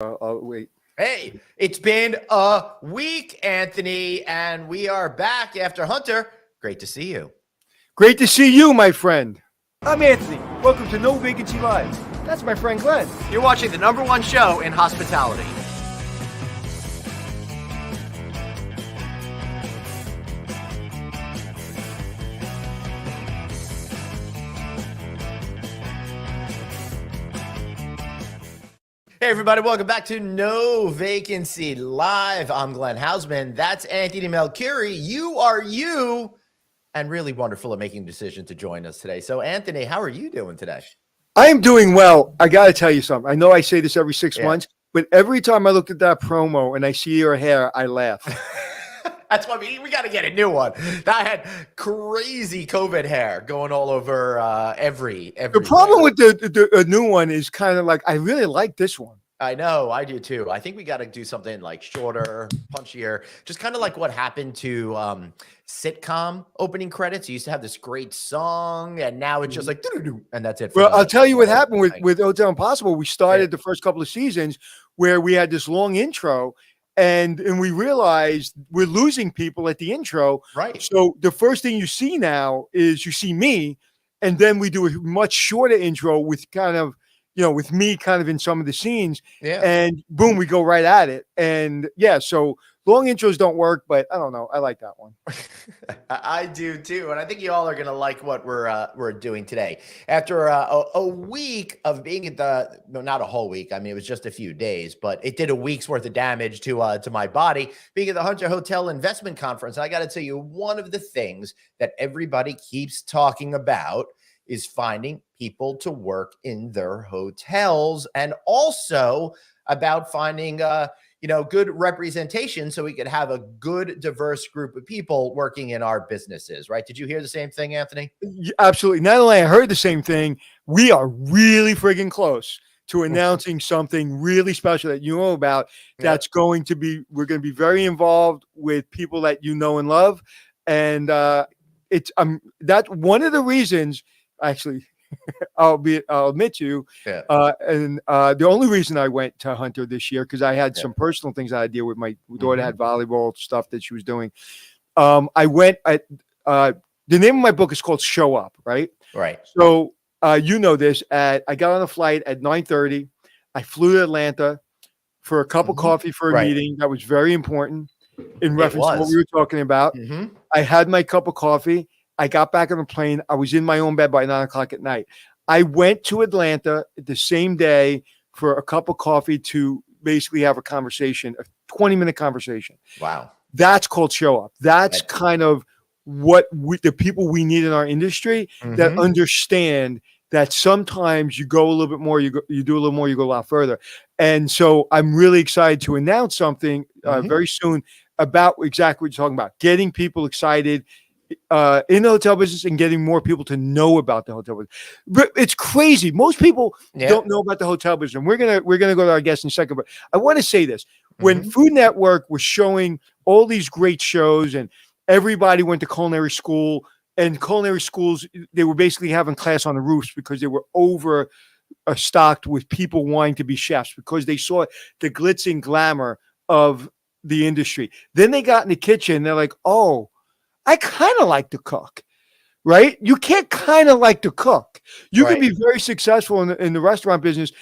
Wait. Hey, it's been a week, Anthony, and we are back after Hunter. Great to see you. Great to see you, my friend. I'm Anthony. Welcome to No Vacancy Live. That's my friend Glenn. You're watching the #1 show in hospitality. Hey, everybody, welcome back to No Vacancy Live. I'm Glenn Hausman. That's Anthony Melchiori. You are you, and really wonderful at making a decision to join us today. So, Anthony, how are you doing today? I am doing well. I got to tell you something. I know I say this every 6 months, but every time I look at that promo and I see your hair, I laugh. That's why we got to get a new one. That had crazy COVID hair going all over every. The problem with the new one is kind of like, I really like this one. I know, I do too. I think we got to do something like shorter, punchier, just kind of like what happened to sitcom opening credits. You used to have this great song, and now it's just like, and that's it. Well, I'll tell you what happened with Hotel Impossible. We started the first couple of seasons where we had this long intro, and we realized we're losing people at the intro. Right. So the first thing you see now is you see me, and then we do a much shorter intro with kind of, with me kind of in some of the scenes, and boom, we go right at it. And so long intros don't work, but I don't know. I like that one. I do too. And I think you all are going to like what we're doing today. After a week of being at not a whole week. I mean, it was just a few days, but it did a week's worth of damage to my body. Being at the Hunter Hotel Investment Conference, I got to tell you, one of the things that everybody keeps talking about is finding people to work in their hotels, and also about finding, good representation so we could have a good, diverse group of people working in our businesses, right? Did you hear the same thing, Anthony? Absolutely. Not only I heard the same thing, we are really friggin' close to announcing something really special that you know about. That's going to be, we're going to be very involved with people that you know and love. And it's that's one of the reasons. Actually, I'll admit to you. And the only reason I went to Hunter this year, because I had some personal things I had to deal with. My daughter had volleyball stuff that she was doing. I went the name of my book is called Show Up, right? Right. So you know this. I got on a flight at 9:30. I flew to Atlanta for a cup of coffee for a meeting that was very important in reference to what we were talking about. I had my cup of coffee. I got back on the plane. I was in my own bed by 9:00 at night. I went to Atlanta the same day for a cup of coffee to basically have a conversation, a 20-minute conversation. Wow. That's called Show Up. That's kind of what the people we need in our industry that understand that sometimes you go a little bit more, you do a little more, you go a lot further. And so I'm really excited to announce something very soon about exactly what you're talking about, getting people excited in the hotel business and getting more people to know about the hotel business. But it's crazy. Most people don't know about the hotel business. And we're gonna go to our guest in a second. But I want to say this: when Food Network was showing all these great shows, and everybody went to culinary school, and culinary schools, they were basically having class on the roofs because they were over stocked with people wanting to be chefs because they saw the glitz and glamour of the industry. Then they got in the kitchen. They're like, oh, I kind of like to cook, right? You can't kind of like to cook. You can be very successful in the restaurant business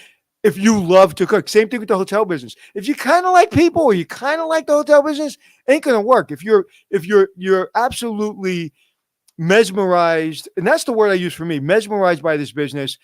if you love to cook. Same thing with the hotel business. If you kind of like people or you kind of like the hotel business, it ain't going to work. If you're absolutely mesmerized, and that's the word I use for me, mesmerized by this business,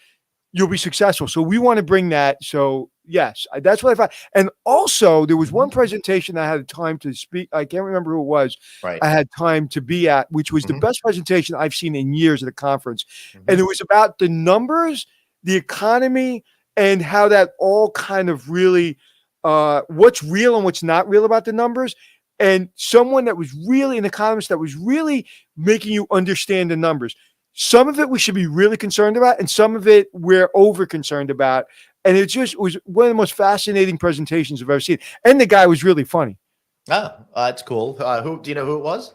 you'll be successful. So we want to bring that. So yes, that's what I found. And also there was one presentation I had time to speak. I can't remember who it was. Right. I had time to be at, which was the best presentation I've seen in years at a conference. And it was about the numbers, the economy, and how that all kind of really, what's real and what's not real about the numbers. And someone that was really an economist that was really making you understand the numbers. Some of it we should be really concerned about, and some of it we're over concerned about. And it was one of the most fascinating presentations I've ever seen. And the guy was really funny. Oh, that's cool. Do you know who it was?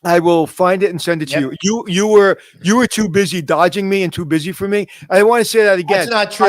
I will find it and send it to you. You were too busy dodging me and too busy for me. I want to say that again. That's not true.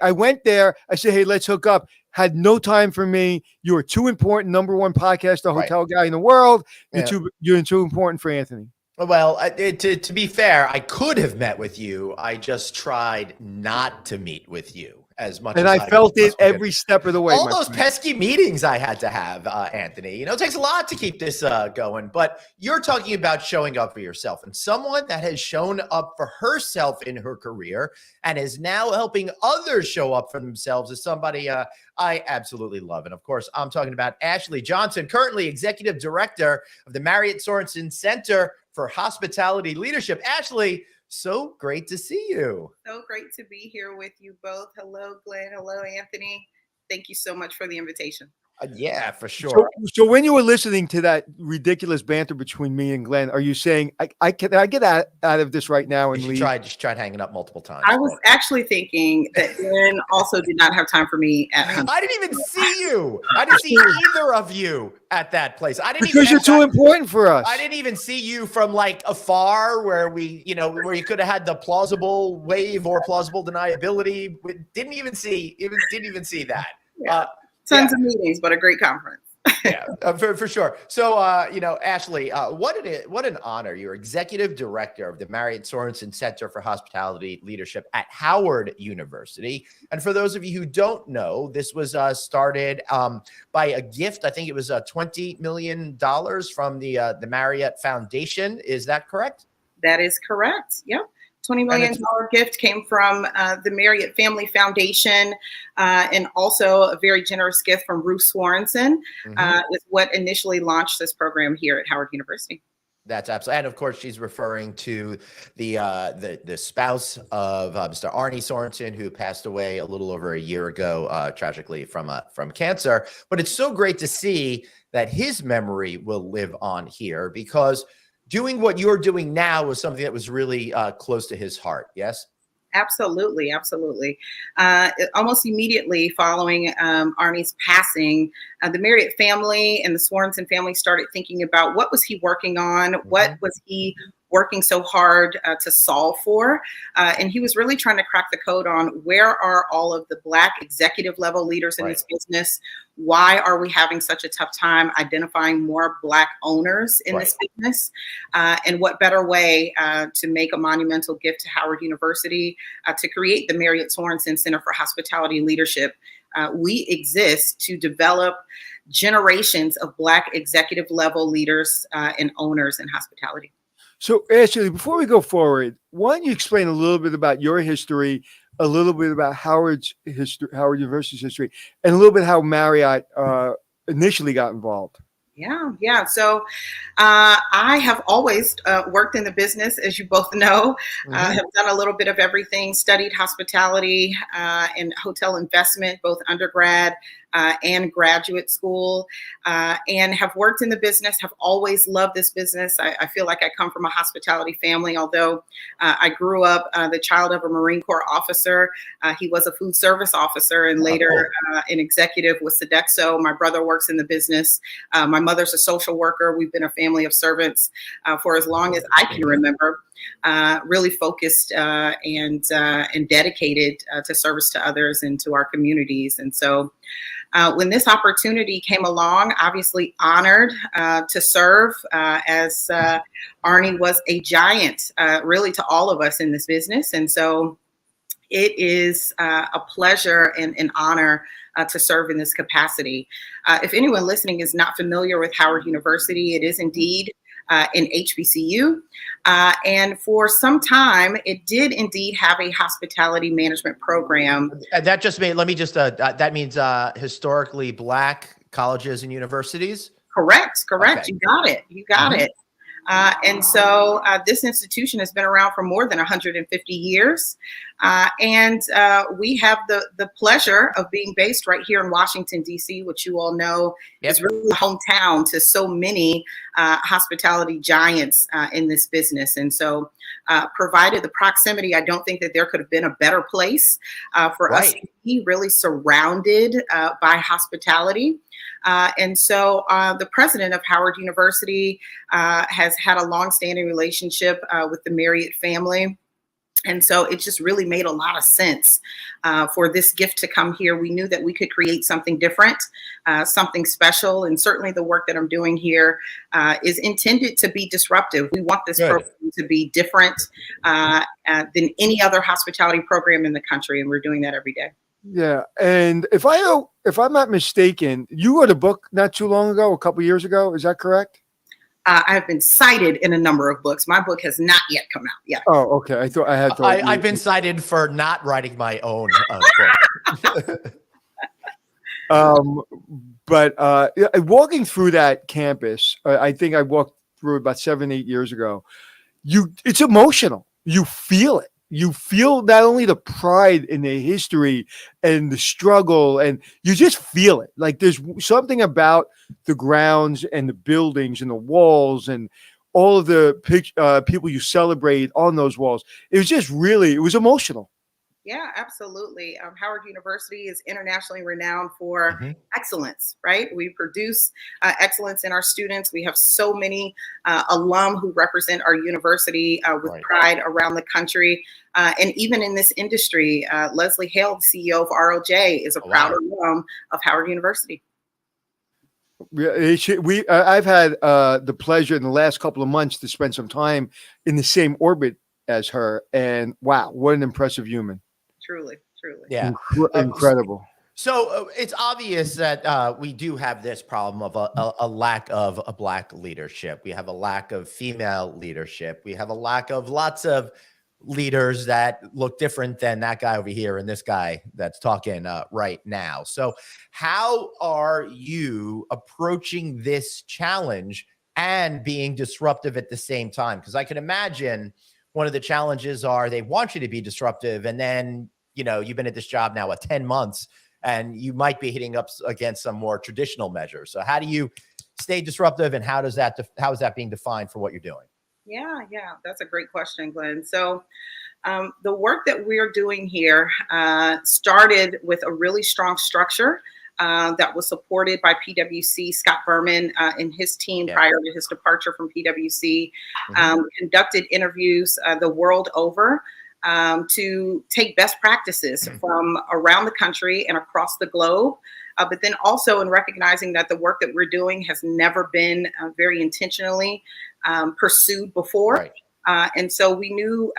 I went there. I said, hey, let's hook up. had no time for me. You are too important. Number one podcaster, Right. hotel guy in the world. Yeah. You're too important for Anthony. Well, to be fair, I could have met with you. I just tried not to meet with you as much And as I felt it possibly could. every step of the way. All those pesky meetings I had to have, Anthony. You know, it takes a lot to keep this going. But you're talking about showing up for yourself, and someone that has shown up for herself in her career and is now helping others show up for themselves is somebody I absolutely love. And of course, I'm talking about Ashli Johnson, currently executive director of the Marriott-Sorenson Center for Hospitality Leadership. Ashli, so great to see you. So great to be here with you both. Hello, Glenn. Hello, Anthony. Thank you so much for the invitation. Yeah, for sure. So when you were listening to that ridiculous banter between me and Glenn, are you saying I get out of this right now and leave? Just tried hanging up multiple times. I was actually thinking that Glenn also did not have time for me at home. I didn't even see you. I didn't see either of you at that place. I didn't because you're too important for us. I didn't even see you from like afar, where where you could have had the plausible wave or plausible deniability. We didn't even see that. Yeah. Tons of meetings, but a great conference. Yeah, for sure. So, Ashli, what an honor. You're executive director of the Marriott-Sorenson Center for Hospitality Leadership at Howard University. And for those of you who don't know, this was started by a gift. I think it was $20 million from the Marriott Foundation. Is that correct? That is correct. Yep. $20 million gift came from the Marriott Family Foundation, and also a very generous gift from Sorenson is what initially launched this program here at Howard University. That's absolutely, and of course, she's referring to the spouse of Mr. Arne Sorenson, who passed away a little over a year ago, tragically from cancer. But it's so great to see that his memory will live on here, because doing what you're doing now was something that was really close to his heart. Yes? Absolutely. Absolutely. Almost immediately following Arnie's passing, the Marriott family and the Sorenson family started thinking about what was he working on? What was he working so hard to solve for? And he was really trying to crack the code on where are all of the Black executive level leaders in this business? Why are we having such a tough time identifying more Black owners in this business? And what better way to make a monumental gift to Howard University to create the Marriott-Sorenson Center for Hospitality Leadership. We exist to develop generations of Black executive level leaders and owners in hospitality. So, Ashley, before we go forward, why don't you explain a little bit about your history, a little bit about Howard University's history, and a little bit how Marriott initially got involved? Yeah. So I have always worked in the business, as you both know. Have done a little bit of everything, studied hospitality and hotel investment, both undergrad and graduate school, and have worked in the business, have always loved this business. I feel like I come from a hospitality family, although I grew up the child of a Marine Corps officer. He was a food service officer and later an executive with Sodexo. My brother works in the business. My mother's a social worker. We've been a family of servants for as long as I can remember. Really focused and dedicated to service to others and to our communities. And so when this opportunity came along, obviously honored to serve as Arne was a giant really to all of us in this business. And so it is a pleasure and an honor to serve in this capacity. If anyone listening is not familiar with Howard University, it is indeed an HBCU. And for some time, it did indeed have a hospitality management program. And that just made, let me just, that means historically Black colleges and universities? Correct. Okay. You got it. And so this institution has been around for more than 150 years. And we have the pleasure of being based right here in Washington, D.C., which you all know is really the hometown to so many hospitality giants in this business. And so provided the proximity, I don't think that there could have been a better place for us to be really surrounded by hospitality. And so the president of Howard University has had a longstanding relationship with the Marriott family. And so it just really made a lot of sense for this gift to come here. We knew that we could create something different, something special. And certainly the work that I'm doing here is intended to be disruptive. We want this program to be different than any other hospitality program in the country. And we're doing that every day. Yeah. And if I'm not mistaken, you wrote a book not too long ago, a couple of years ago. Is that correct? I've been cited in a number of books. My book has not yet come out yet. Oh, okay. I thought I had. I've been cited for not writing my own book. But walking through that campus, I think I walked through it about 7-8 years ago. It's emotional. You feel it. You feel not only the pride in the history and the struggle, and you just feel it. Like there's something about the grounds and the buildings and the walls and all of the people you celebrate on those walls. It was emotional. Yeah, absolutely. Howard University is internationally renowned for excellence, right? We produce excellence in our students. We have so many alum who represent our university with pride around the country. And even in this industry, Leslie Hale, the CEO of ROJ, is a proud alum of Howard University. I've had the pleasure in the last couple of months to spend some time in the same orbit as her. And wow, what an impressive human. Truly. Yeah. Incredible. So it's obvious that we do have this problem of a lack of a Black leadership. We have a lack of female leadership. We have a lack of lots of leaders that look different than that guy over here and this guy that's talking right now. So how are you approaching this challenge and being disruptive at the same time? Because I can imagine one of the challenges are they want you to be disruptive, and then you've been at this job now 10 months, and you might be hitting up against some more traditional measures. So how do you stay disruptive, and how is that being defined for what you're doing? Yeah, that's a great question, Glenn. So the work that we're doing here started with a really strong structure that was supported by PwC. Scott Berman and his team prior to his departure from PwC conducted interviews the world over to take best practices from around the country and across the globe. But then also in recognizing that the work that we're doing has never been very intentionally pursued before. And so we knew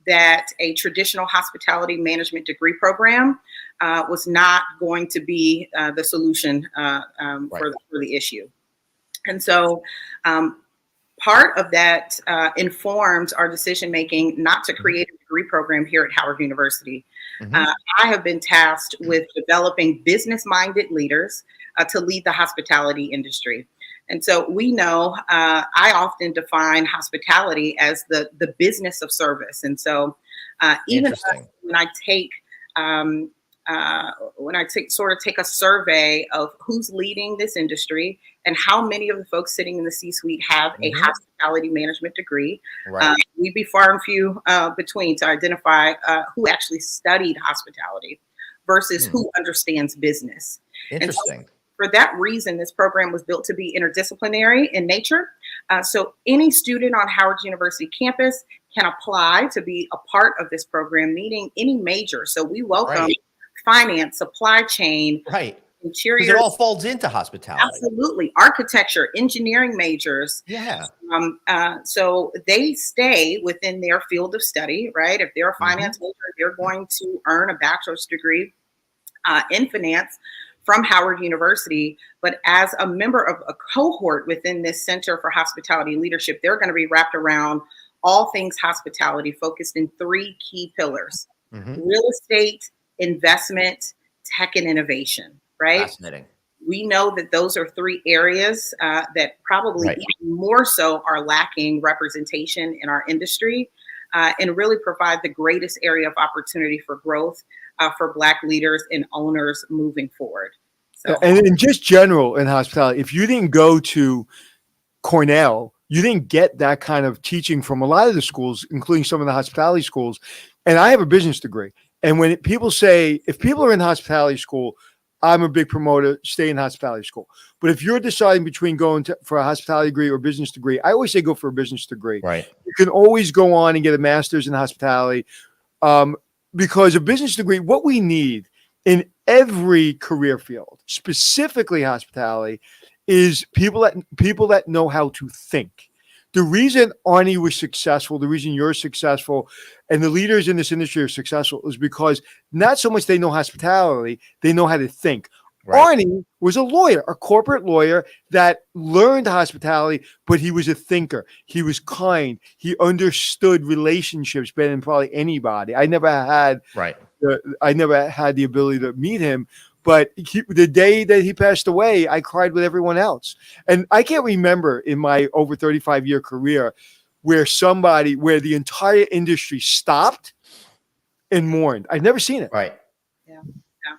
that a traditional hospitality management degree program was not going to be the solution for the issue. And so part of that informs our decision-making not to create a degree program here at Howard University. I have been tasked with developing business-minded leaders to lead the hospitality industry. And so we know, I often define hospitality as the business of service. And so even when I take take a survey of who's leading this industry and how many of the folks sitting in the C-suite have a hospitality management degree, we'd be far and few between to identify who actually studied hospitality versus who understands business. Interesting. For that reason, this program was built to be interdisciplinary in nature. So any student on Howard University campus can apply to be a part of this program, meaning any major. So we welcome finance, supply chain, interior. Because it all folds into hospitality. Absolutely. Architecture, engineering majors. Yeah. So they stay within their field of study, right? If they're a finance major, they're going to earn a bachelor's degree in finance from Howard University. But as a member of a cohort within this Center for Hospitality Leadership, they're going to be wrapped around all things hospitality, focused in 3 key pillars: real estate, investment, tech, and innovation, right? Fascinating. We know that those are 3 areas that probably even more so are lacking representation in our industry and really provide the greatest area of opportunity for growth for Black leaders and owners moving forward. So, and in just general in hospitality, if you didn't go to Cornell, you didn't get that kind of teaching from a lot of the schools, including some of the hospitality schools. And I have a business degree. And when people say, if people are in hospitality school, I'm a big promoter, stay in hospitality school. But if you're deciding between going for a hospitality degree or business degree, I always say go for a business degree. Right. You can always go on and get a master's in hospitality, because a business degree, what we need in every career field, specifically hospitality, is people that know how to think. The reason Arne was successful, the reason you're successful, and the leaders in this industry are successful is because not so much they know hospitality, they know how to think. Right. Arne was a lawyer, a corporate lawyer that learned hospitality, but he was a thinker. He was kind. He understood relationships better than probably anybody. I never had the ability to meet him. But the day that he passed away, I cried with everyone else. And I can't remember in my over 35-year career where the entire industry stopped and mourned. I've never seen it. Right.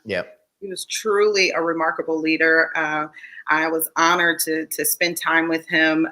Yeah. He was truly a remarkable leader. I was honored to spend time with him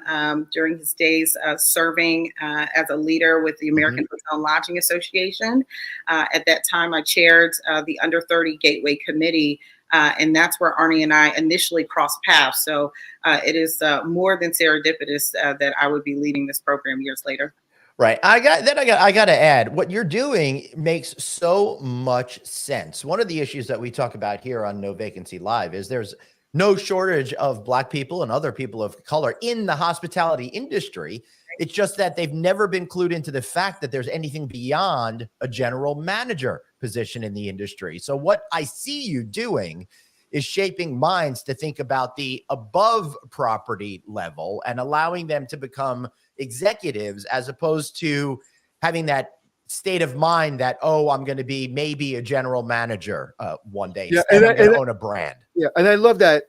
during his days serving as a leader with the American Hotel and Lodging Association. At that time, I chaired the Under 30 Gateway Committee, and that's where Arne and I initially crossed paths. So it is more than serendipitous that I would be leading this program years later. Right. I got to add, what you're doing makes so much sense. One of the issues that we talk about here on No Vacancy Live is there's no shortage of Black people and other people of color in the hospitality industry. It's just that they've never been clued into the fact that there's anything beyond a general manager position in the industry. So what I see you doing is shaping minds to think about the above property level and allowing them to become executives, as opposed to having that state of mind that, oh, I'm going to be maybe a general manager one day. Yeah, and I'm going to own a brand. Yeah, and I love that.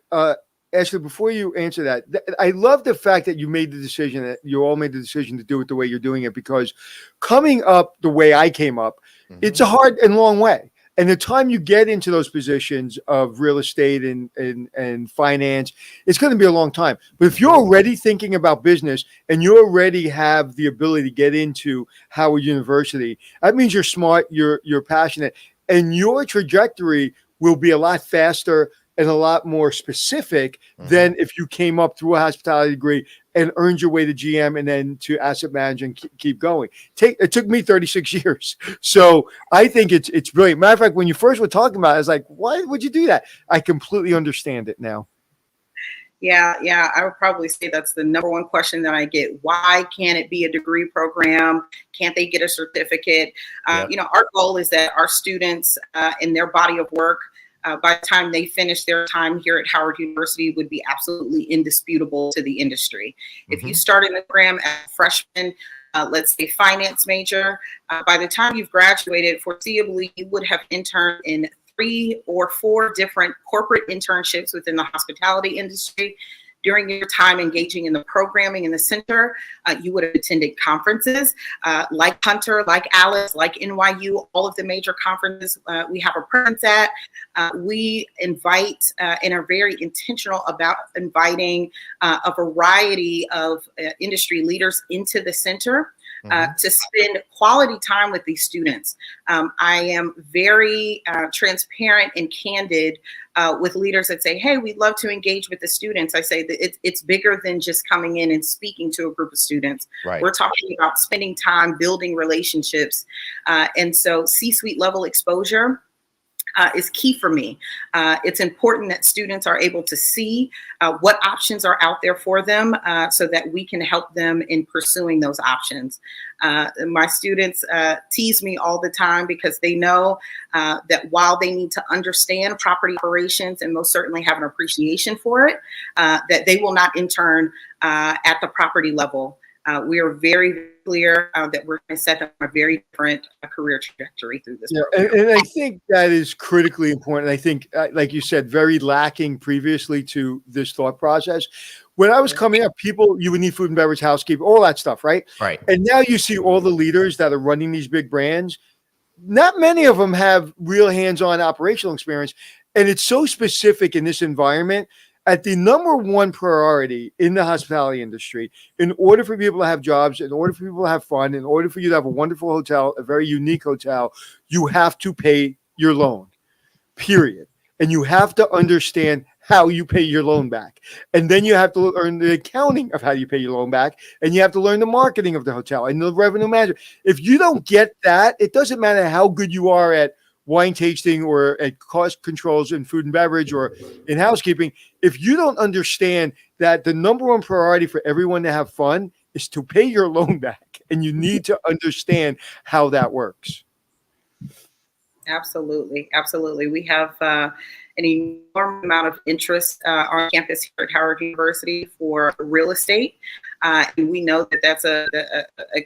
Ashley, before you answer that, I love the fact that you made the decision, that you all made the decision to do it the way you're doing it, because coming up the way I came up, it's a hard and long way. And the time you get into those positions of real estate and finance, it's going to be a long time. But if you're already thinking about business and you already have the ability to get into Howard University, that means you're smart, you're passionate, and your trajectory will be a lot faster and a lot more specific than if you came up through a hospitality degree and earned your way to GM and then to asset manager and keep going. It took me 36 years. So I think it's brilliant. Matter of fact, when you first were talking about it, I was like, why would you do that? I completely understand it now. Yeah. I would probably say that's the number one question that I get. Why can't it be a degree program? Can't they get a certificate? Our goal is that our students in their body of work, by the time they finish their time here at Howard University, would be absolutely indisputable to the industry. If you start in the program as a freshman, let's say finance major, by the time you've graduated, foreseeably, you would have interned in 3 or 4 different corporate internships within the hospitality industry. During your time engaging in the programming in the center, you would have attended conferences like Hunter, like Alice, like NYU, all of the major conferences we have a presence at. We invite and are very intentional about inviting a variety of industry leaders into the center to spend quality time with these students. I am very transparent and candid with leaders that say, hey, we'd love to engage with the students. I say that it's bigger than just coming in and speaking to a group of students. Right. We're talking about spending time building relationships. And so C-suite level exposure is key for me. It's important that students are able to see what options are out there for them so that we can help them in pursuing those options. My students tease me all the time because they know that while they need to understand property operations and most certainly have an appreciation for it, that they will not intern at the property level. We are very clear that we're going to set up a very different career trajectory through this program. And I think that is critically important. I think, like you said, very lacking previously to this thought process. When I was coming up, you would need food and beverage, housekeeping, all that stuff, right? Right. And now you see all the leaders that are running these big brands. Not many of them have real hands-on operational experience. And it's so specific in this environment. At the number one priority in the hospitality industry, in order for people to have jobs, in order for people to have fun, in order for you to have a wonderful hotel, a very unique hotel, you have to pay your loan, period. And you have to understand how you pay your loan back. And then you have to learn the accounting of how you pay your loan back. And you have to learn the marketing of the hotel and the revenue management. If you don't get that, it doesn't matter how good you are at wine tasting or at cost controls in food and beverage or in housekeeping. If you don't understand that the number one priority for everyone to have fun is to pay your loan back, and you need to understand how that works. Absolutely. Absolutely. We have an enormous amount of interest on campus here at Howard University for real estate. And we know that that's a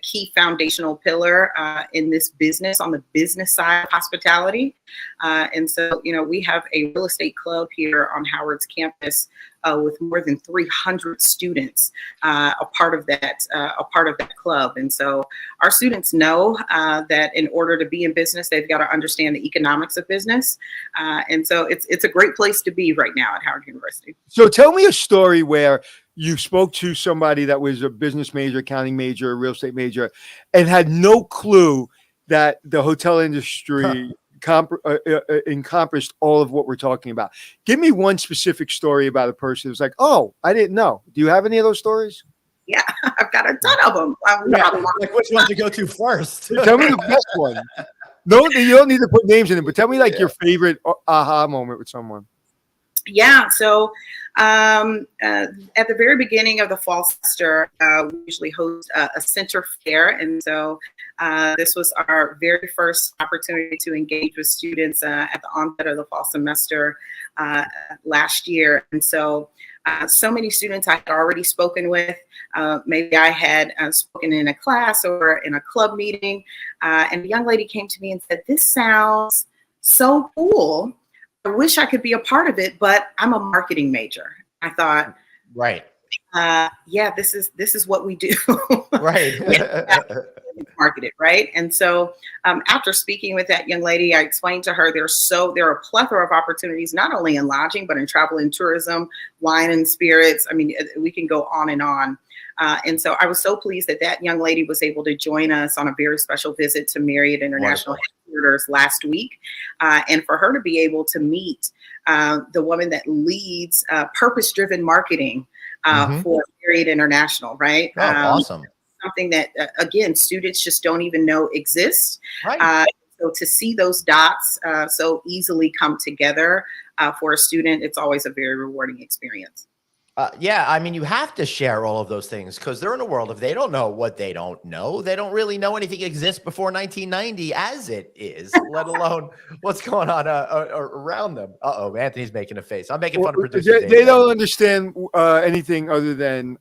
key foundational pillar in this business, on the business side of hospitality. And so, we have a real estate club here on Howard's campus with more than 300 students a part of that club. And so our students know that in order to be in business, they've got to understand the economics of business. And so it's a great place to be right now at Howard University. So tell me a story where you spoke to somebody that was a business major, accounting major, real estate major, and had no clue that the hotel industry encompassed all of what we're talking about. Give me one specific story about a person who's like, oh, I didn't know. Do you have any of those stories? Yeah, I've got a ton of them. Like which one to go to first? Tell me the best one. No, you don't need to put names in it, but tell me your favorite aha moment with someone. Yeah, so at the very beginning of the fall semester, we usually host a center fair. And so this was our very first opportunity to engage with students at the onset of the fall semester last year. And so so many students I had already spoken with. Maybe I had spoken in a class or in a club meeting. And a young lady came to me and said, "This sounds so cool. I wish I could be a part of it, but I'm a marketing major." I thought, right. Yeah, this is what we do. Right. Market it, right? And so after speaking with that young lady, I explained to her there are a plethora of opportunities, not only in lodging, but in travel and tourism, wine and spirits. I mean, we can go on and on. And so I was so pleased that young lady was able to join us on a very special visit to Marriott International Headquarters last week. And for her to be able to meet the woman that leads purpose-driven marketing for Marriott International, right? Oh, awesome. Something that, again, students just don't even know exists. Right. So to see those dots so easily come together for a student, it's always a very rewarding experience. Yeah, I mean, you have to share all of those things because they're in a world, if they don't know what they don't know, they don't really know anything exists before 1990 as it is, let alone what's going on around them. Uh-oh, Anthony's making a face. I'm making fun of producer Dave. They don't understand anything other than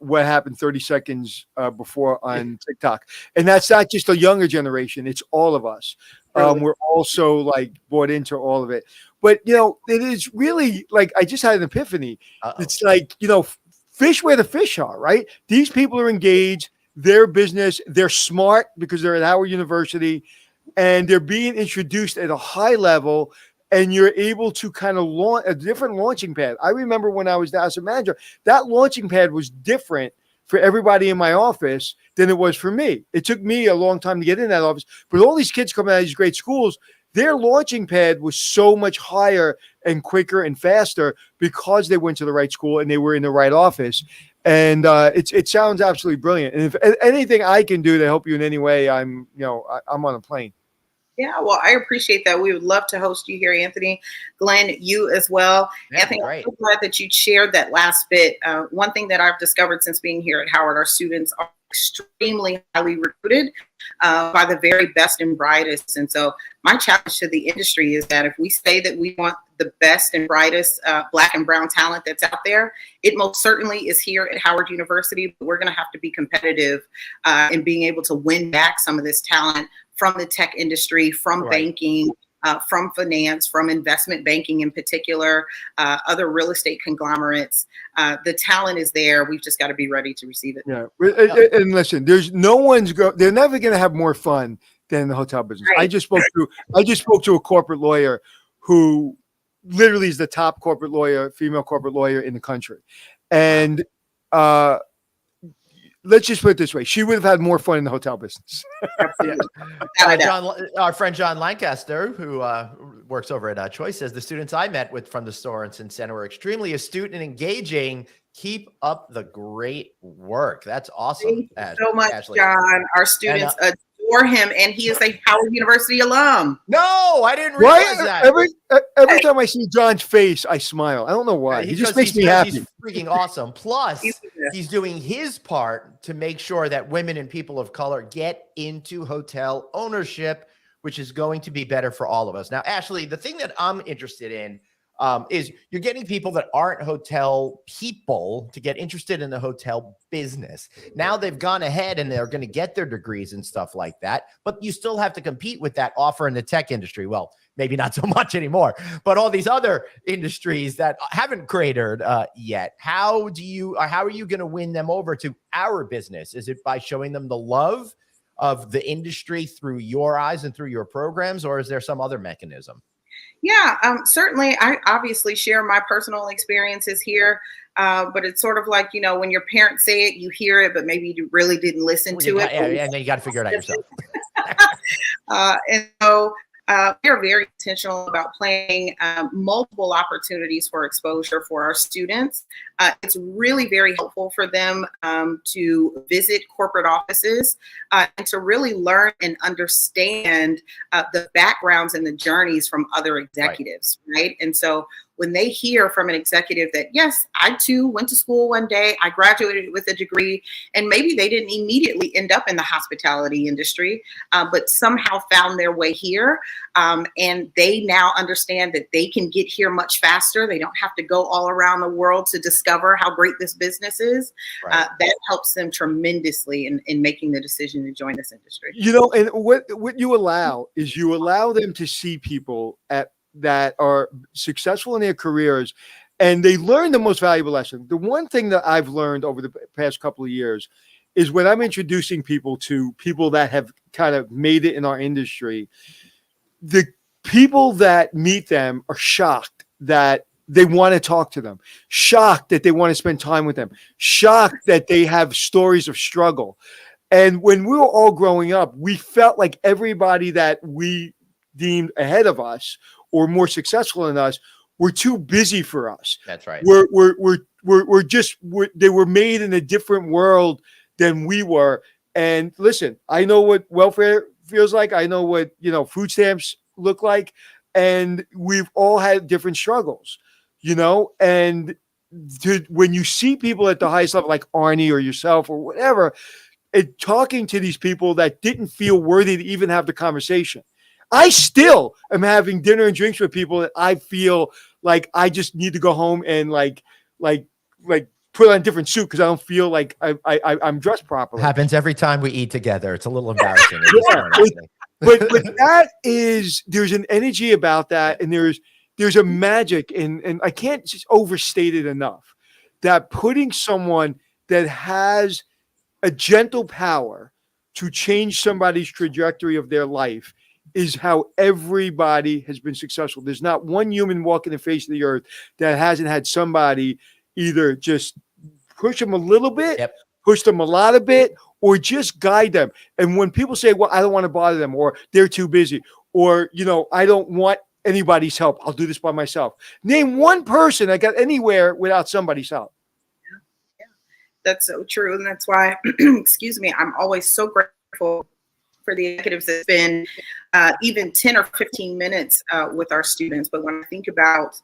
what happened 30 seconds before on TikTok. And that's not just a younger generation. It's all of us. We're also bought into all of it. But, it is really I just had an epiphany. It's fish where the fish are, right? These people are engaged, their business, they're smart because they're at Howard University and they're being introduced at a high level and you're able to kind of launch a different launching pad. I remember when I was the asset manager, that launching pad was different for everybody in my office than it was for me. It took me a long time to get in that office, but all these kids coming out of these great schools, their launching pad was so much higher and quicker and faster because they went to the right school and they were in the right office. And it sounds absolutely brilliant. And if anything I can do to help you in any way, I'm on a plane. Yeah, well, I appreciate that. We would love to host you here, Anthony. Glenn, you as well. Yeah, Anthony, I'm so glad that you shared that last bit. One thing that I've discovered since being here at Howard, our students are extremely highly recruited by the very best and brightest. And so my challenge to the industry is that if we say that we want the best and brightest Black and brown talent that's out there, it most certainly is here at Howard University. But we're going to have to be competitive in being able to win back some of this talent from the tech industry, from banking, from finance, from investment banking in particular, other real estate conglomerates. The talent is there. We've just got to be ready to receive it. Yeah. And listen, they're never going to have more fun than the hotel business. Right. I just spoke to a corporate lawyer who literally is the top female corporate lawyer in the country. And let's just put it this way. She would have had more fun in the hotel business. Our friend John Lancaster, who works over at Choice, says the students I met with from the Sorenson Center were extremely astute and engaging. Keep up the great work. That's awesome. Thank you so much, Ashli. John. Our students adore him, and he is a Howard University alum. No, I didn't realize that. Every time I see John's face, I smile. I don't know why. He just makes me happy. He's freaking awesome. Plus, he's doing his part to make sure that women and people of color get into hotel ownership, which is going to be better for all of us. Now, Ashli, the thing that I'm interested in is you're getting people that aren't hotel people to get interested in the hotel business. Now they've gone ahead and they're going to get their degrees and stuff like that, but you still have to compete with that offer in the tech industry. Well, maybe not so much anymore, but all these other industries that haven't cratered yet. How are you going to win them over to our business? Is it by showing them the love of the industry through your eyes and through your programs, or is there some other mechanism? Yeah, certainly. I obviously share my personal experiences here, but it's sort of like, when your parents say it, you hear it, but maybe you really didn't listen to it. Yeah, and then you got to figure it out yourself. And so we are very intentional about planning multiple opportunities for exposure for our students. It's really very helpful for them to visit corporate offices and to really learn and understand the backgrounds and the journeys from other executives, right? And so when they hear from an executive that, yes, I too went to school one day, I graduated with a degree, and maybe they didn't immediately end up in the hospitality industry, but somehow found their way here. And they now understand that they can get here much faster. They don't have to go all around the world to discover how great this business is. Right. That helps them tremendously in making the decision to join this industry. And what you allow is you allow them to see people that are successful in their careers, and they learn the most valuable lesson. The one thing that I've learned over the past couple of years is when I'm introducing people to people that have kind of made it in our industry, the people that meet them are shocked that they want to talk to them, shocked that they want to spend time with them, shocked that they have stories of struggle. And when we were all growing up, we felt like everybody that we deemed ahead of us or more successful than us were too busy for us. That's right. They were made in a different world than we were. And listen, I know what welfare feels like. I know what, food stamps look like. And we've all had different struggles, and when you see people at the highest level, like Arne or yourself or whatever, and talking to these people that didn't feel worthy to even have the conversation. I still am having dinner and drinks with people that I feel like I just need to go home and like put on a different suit because I don't feel like I'm dressed properly. Happens every time we eat together. It's a little embarrassing. but there's an energy about that, and there's a magic, and I can't just overstate it enough, that putting someone that has a gentle power to change somebody's trajectory of their life is how everybody has been successful. There's not one human walking the face of the earth that hasn't had somebody either just push them a little bit, push them a lot of bit, or just guide them. And when people say, well, I don't want to bother them, or they're too busy, or, I don't want anybody's help, I'll do this by myself. Name one person that got anywhere without somebody's help. Yeah. That's so true. And that's why, excuse me, I'm always so grateful for the executives that spend even 10 or 15 minutes with our students. But when I think about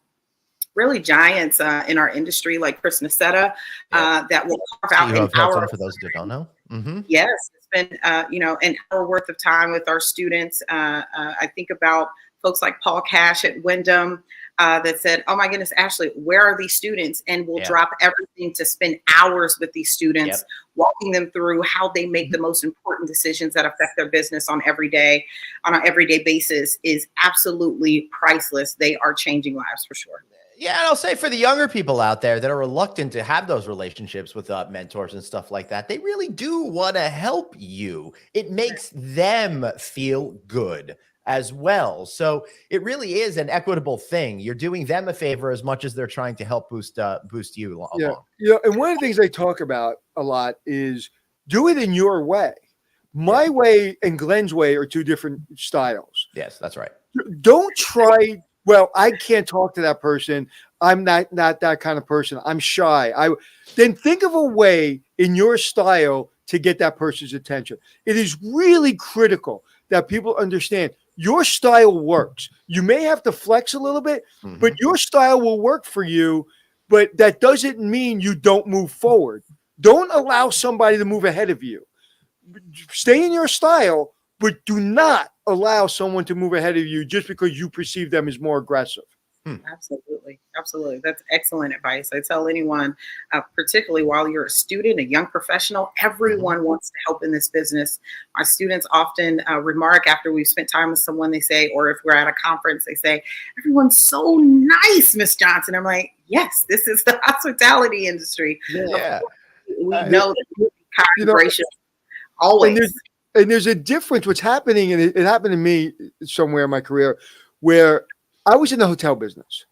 really giants in our industry, like Chris Nacetta, that will carve out an hour. For those who don't know. Mm-hmm. Yes, spend an hour worth of time with our students. I think about folks like Paul Cash at Wyndham that said, oh my goodness, Ashli, where are these students? And we'll drop everything to spend hours with these students, walking them through how they make the most important decisions that affect their business on an everyday basis is absolutely priceless. They are changing lives for sure. Yeah, and I'll say for the younger people out there that are reluctant to have those relationships with mentors and stuff like that, they really do want to help you. It makes them feel good as well. So it really is an equitable thing. You're doing them a favor as much as they're trying to help boost you along. Yeah, and one of the things I talk about a lot is do it in your way. My way and Glenn's way are two different styles. Yes, that's right. Don't try. Well, I can't talk to that person. I'm not that kind of person. I'm shy. Then think of a way in your style to get that person's attention. It is really critical that people understand your style works. You may have to flex a little bit, but your style will work for you. But that doesn't mean you don't move forward. Don't allow somebody to move ahead of you. Stay in your style, but do not allow someone to move ahead of you just because you perceive them as more aggressive. Absolutely. Absolutely. That's excellent advice. I tell anyone, particularly while you're a student, a young professional, everyone wants to help in this business. My students often remark after we've spent time with someone, they say, or if we're at a conference, they say, everyone's so nice, Miss Johnson. I'm like, yes, this is the hospitality industry. Yeah. We know that kind, gracious, always. And there's a difference. What's happening, and it happened to me somewhere in my career, where I was in the hotel business,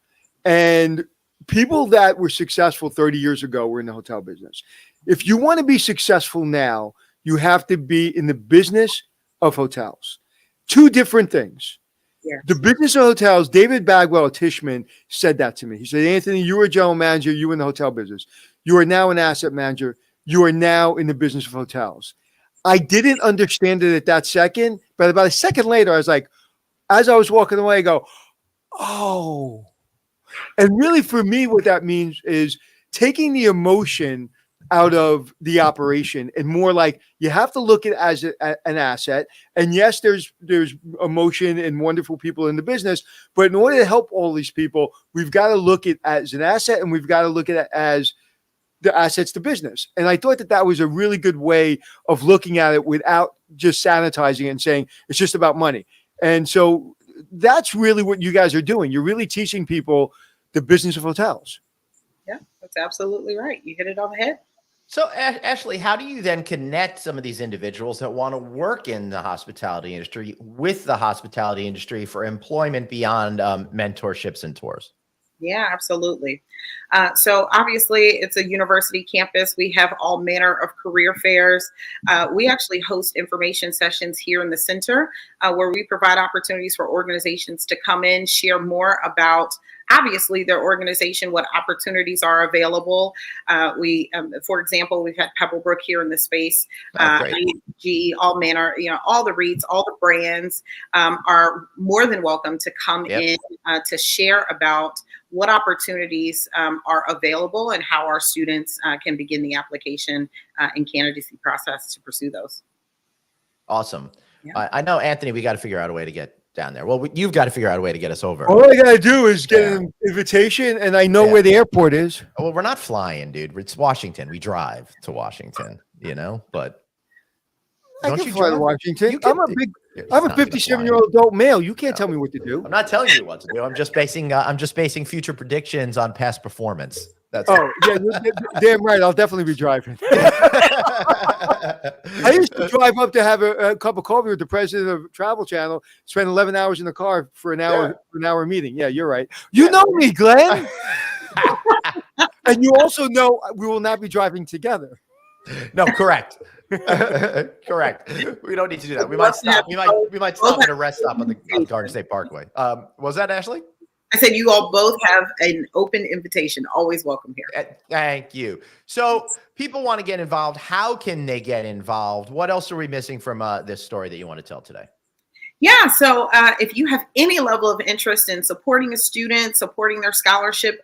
and people that were successful 30 years ago were in the hotel business. If you want to be successful now, you have to be in the business of hotels. Two different things. Yes. The business of hotels, David Bagwell at Tishman said that to me. He said, Anthony, you were a general manager, you were in the hotel business. You are now an asset manager. You are now in the business of hotels. I didn't understand it at that second, but about a second later, I was like, as I was walking away, I go, oh. And really for me, what that means is taking the emotion out of the operation and more like you have to look at it as an asset. And yes, there's emotion and wonderful people in the business, but in order to help all these people, we've got to look at it as an asset, and we've got to look at it as the assets to business. And I thought that was a really good way of looking at it without just sanitizing it and saying it's just about money. And so that's really what you guys are doing. You're really teaching people the business of hotels. Yeah, that's absolutely right. You hit it on the head. So, Ashli, how do you then connect some of these individuals that want to work in the hospitality industry with the hospitality industry for employment beyond mentorships and tours? Yeah, absolutely. So obviously it's a university campus. We have all manner of career fairs. We actually host information sessions here in the center where we provide opportunities for organizations to come in, share more about obviously their organization, what opportunities are available. For example, we've had Pebblebrook here in the space, GE, all manner, all the REITs, all the brands are more than welcome to come in to share about what opportunities are available and how our students can begin the application and candidacy process to pursue those. Awesome. Yeah. I know, Anthony, we got to figure out a way to get down there. Well, you've got to figure out a way to get us over. All I got to do is get an invitation, and I know where the airport is. Well, we're not flying, dude. It's Washington. We drive to Washington, but I can fly to Washington. I'm a 57-year-old adult male. You can't tell me what to do. I'm not telling you what to do. I'm just basing future predictions on past performance. That's damn right. I'll definitely be driving. I used to drive up to have a cup of coffee with the president of Travel Channel, spend 11 hours in the car for an hour meeting. Yeah, you're right. You know me, Glenn. And you also know we will not be driving together. No, correct. Correct. We don't need to do that. We might stop. We might stop at a rest stop on the Garden State Parkway. Was that Ashli? I said you all both have an open invitation. Always welcome here. Thank you. So people want to get involved. How can they get involved? What else are we missing from this story that you want to tell today? Yeah, so if you have any level of interest in supporting a student, supporting their scholarship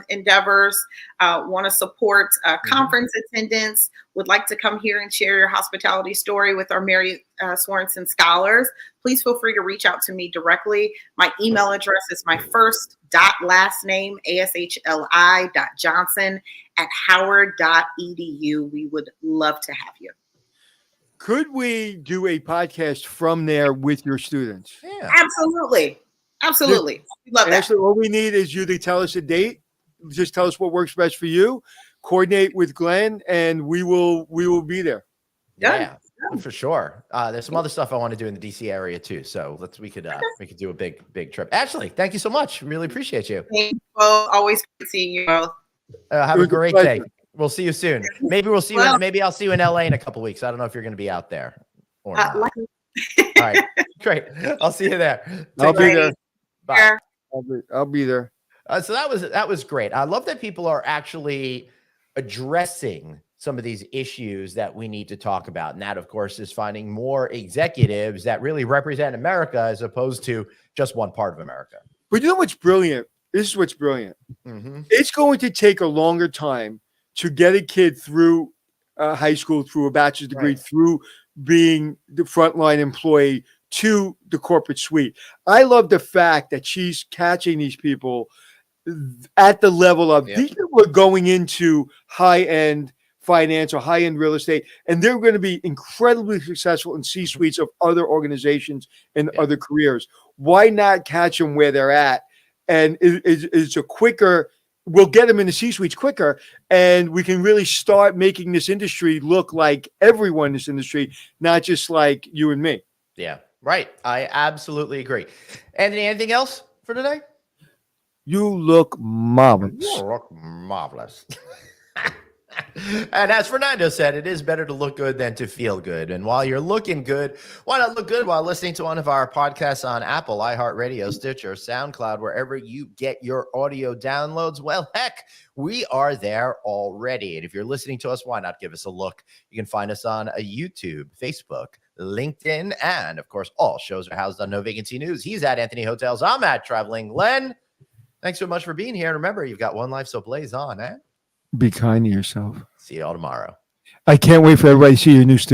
endeavors, want to support conference attendance, would like to come here and share your hospitality story with our Marriott-Sorenson scholars, please feel free to reach out to me directly. My email address is my first dot last name, ashli.johnson@howard.edu. We would love to have you. Could we do a podcast from there with your students? Yeah. Absolutely. Absolutely. Love that. Actually, all we need is you to tell us a date. Just tell us what works best for you. Coordinate with Glenn, and we will be there. Yeah, for sure. There's some other stuff I want to do in the DC area too. So we could do a big trip. Ashli, thank you so much. Really appreciate you. Thank you both. Always good seeing you both. Have a great day. We'll see you soon. Maybe we'll see you. Maybe I'll see you in LA in a couple weeks. I don't know if you're going to be out there or not. All right, great. I'll see you there. I'll be there. Bye. I'll be there. So that was great. I love that people are actually addressing some of these issues that we need to talk about. And that, of course, is finding more executives that really represent America as opposed to just one part of America. But you know what's brilliant? This is what's brilliant. It's going to take a longer time to get a kid through high school, through a bachelor's degree, through being the frontline employee to the corporate suite. I love the fact that she's catching these people at the level of these people are going into high-end finance or high-end real estate, and they're going to be incredibly successful in C-suites of other organizations and other careers. Why not catch them where they're at? And it's a quicker, we'll get them in the C-suites quicker, and we can really start making this industry look like everyone in this industry, not just like you and me. Yeah, right. I absolutely agree. Anthony, anything else for today? You look marvelous. You look marvelous. And as Fernando said, it is better to look good than to feel good. And while you're looking good, why not look good while listening to one of our podcasts on Apple, iHeartRadio, Stitcher, SoundCloud, wherever you get your audio downloads? Well, heck, we are there already. And if you're listening to us, why not give us a look? You can find us on YouTube, Facebook, LinkedIn, and of course, all shows are housed on No Vacancy News. He's at Anthony Hotels. I'm at Traveling Len. Thanks so much for being here. Remember, you've got one life, so blaze on, eh? Be kind to yourself. See you all tomorrow. I can't wait for everybody to see your new studio.